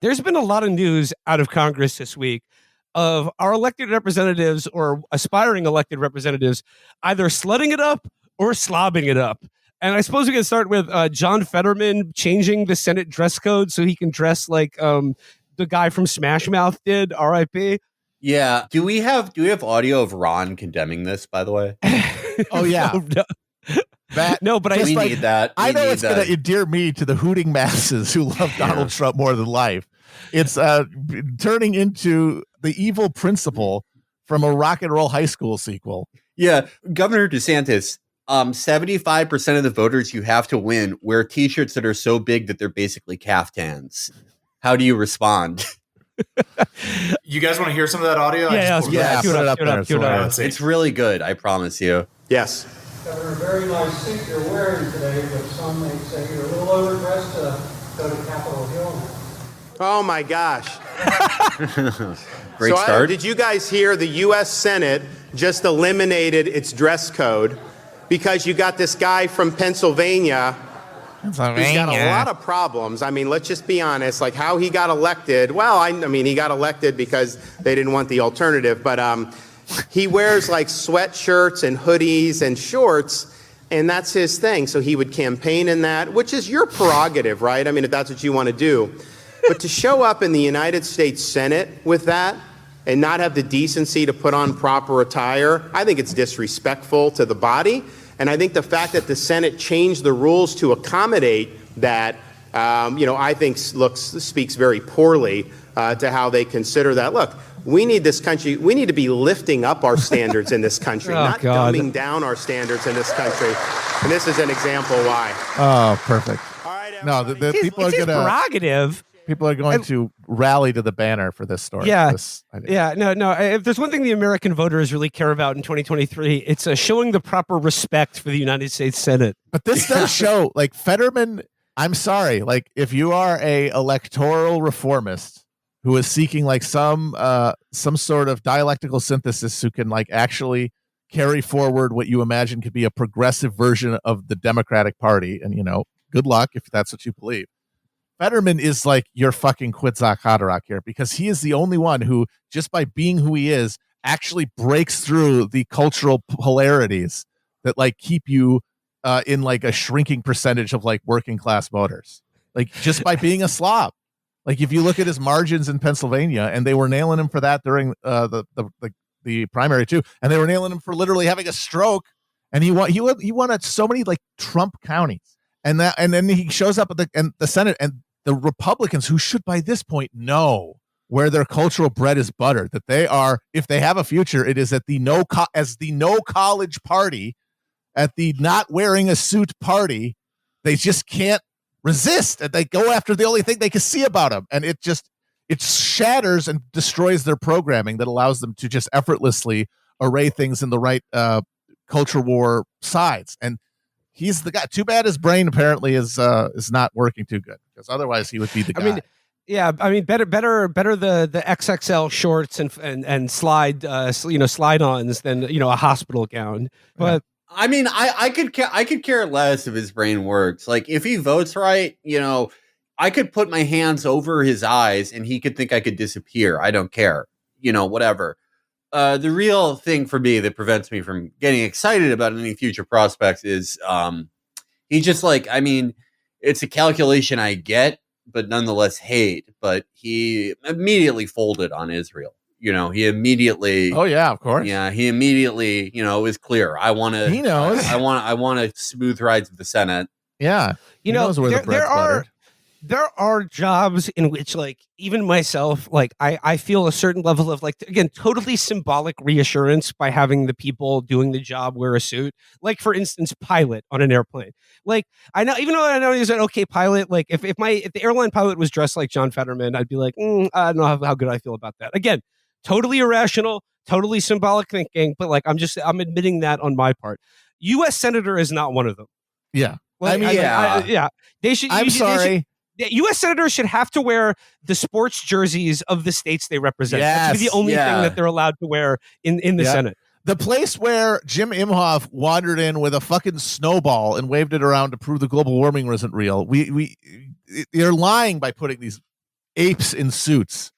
There's been a lot of news out of Congress this week of our elected representatives or aspiring elected representatives either slutting it up or slobbing it up. And I suppose we can start with John Fetterman changing the Senate dress code so he can dress like the guy from Smash Mouth did, R.I.P. Yeah. Do we have audio of Ron condemning this, by the way? Oh, yeah. No, but we need that. I know it's going to endear me to the hooting masses who love Donald Trump more than life. It's turning into the evil principal from a Rock and Roll High School sequel. Yeah. Governor DeSantis, 75% of the voters you have to win wear T-shirts that are so big that they're basically caftans. How do you respond? You guys want to hear some of that audio? Yeah. Put it up there. It's really good, I promise you. Yes. Governor, very nice suit you're wearing today, but some may say you're a little overdressed to go to Capitol Hill now. Oh, my gosh. Great start. Did you guys hear the U.S. Senate just eliminated its dress code because you got this guy from Pennsylvania who's got a lot of problems. I mean, let's just be honest, like how he got elected. Well, I mean, he got elected because they didn't want the alternative, but he wears like sweatshirts and hoodies and shorts, and that's his thing. So he would campaign in that, which is your prerogative, right? I mean, if that's what you want to do. But to show up in the United States Senate with that and not have the decency to put on proper attire, I think it's disrespectful to the body. And I think the fact that the Senate changed the rules to accommodate that, I think speaks very poorly to how they consider that. Look, we need this country. We need to be lifting up our standards in this country, not dumbing down our standards in this country. And this is an example why. Oh, perfect. All right, no, the people are going to prerogative. People are going to rally to the banner for this story. No. If there's one thing the American voters really care about in 2023, it's showing the proper respect for the United States Senate. But this does show, like Fetterman. I'm sorry, like if you are a electoral reformist who is seeking like some sort of dialectical synthesis who can like actually carry forward what you imagine could be a progressive version of the Democratic Party, and good luck if that's what you believe. Fetterman is like your fucking Quetzalcoatl here because he is the only one who, just by being who he is, actually breaks through the cultural polarities that like keep you in like a shrinking percentage of like working class voters. Like just by being a slob. Like if you look at his margins in Pennsylvania, and they were nailing him for that during the primary too, and they were nailing him for literally having a stroke, and he won at so many like Trump counties, and then he shows up at the Senate, and the Republicans, who should by this point know where their cultural bread is buttered, that they are, if they have a future, it is at the no college party, at the not wearing a suit party. They just can't resist, and they go after the only thing they can see about them, and it shatters and destroys their programming that allows them to just effortlessly array things in the right culture war sides. And he's the guy. Too bad his brain apparently is not working too good, because otherwise he would be the guy. Better the XXL shorts and slide ons than a hospital gown. But I mean, I could care less if his brain works. Like if he votes right, I could put my hands over his eyes and he could think I could disappear. I don't care, whatever. The real thing for me that prevents me from getting excited about any future prospects is he just it's a calculation I get, but nonetheless hate. But he immediately folded on Israel. He immediately. Oh yeah, of course. Yeah, he immediately, was clear. I want to. He knows. I want a smooth ride to the Senate. Yeah, he knows where the bread's buttered. There are jobs in which, like, even myself, like, I feel a certain level of, like, again, totally symbolic reassurance by having the people doing the job wear a suit. Like, for instance, pilot on an airplane. Like, I know, even though I know he's an okay pilot, like, if the airline pilot was dressed like John Fetterman, I'd be like, I don't know how good I feel about that. Again, totally irrational, totally symbolic thinking, but, like, I'm admitting that on my part. U.S. Senator is not one of them. Yeah. Like, They should. I'm sorry. U.S. senators should have to wear the sports jerseys of the states they represent. That should be the only thing that they're allowed to wear in the Senate. The place where Jim Imhoff wandered in with a fucking snowball and waved it around to prove the global warming wasn't real. You're lying by putting these apes in suits.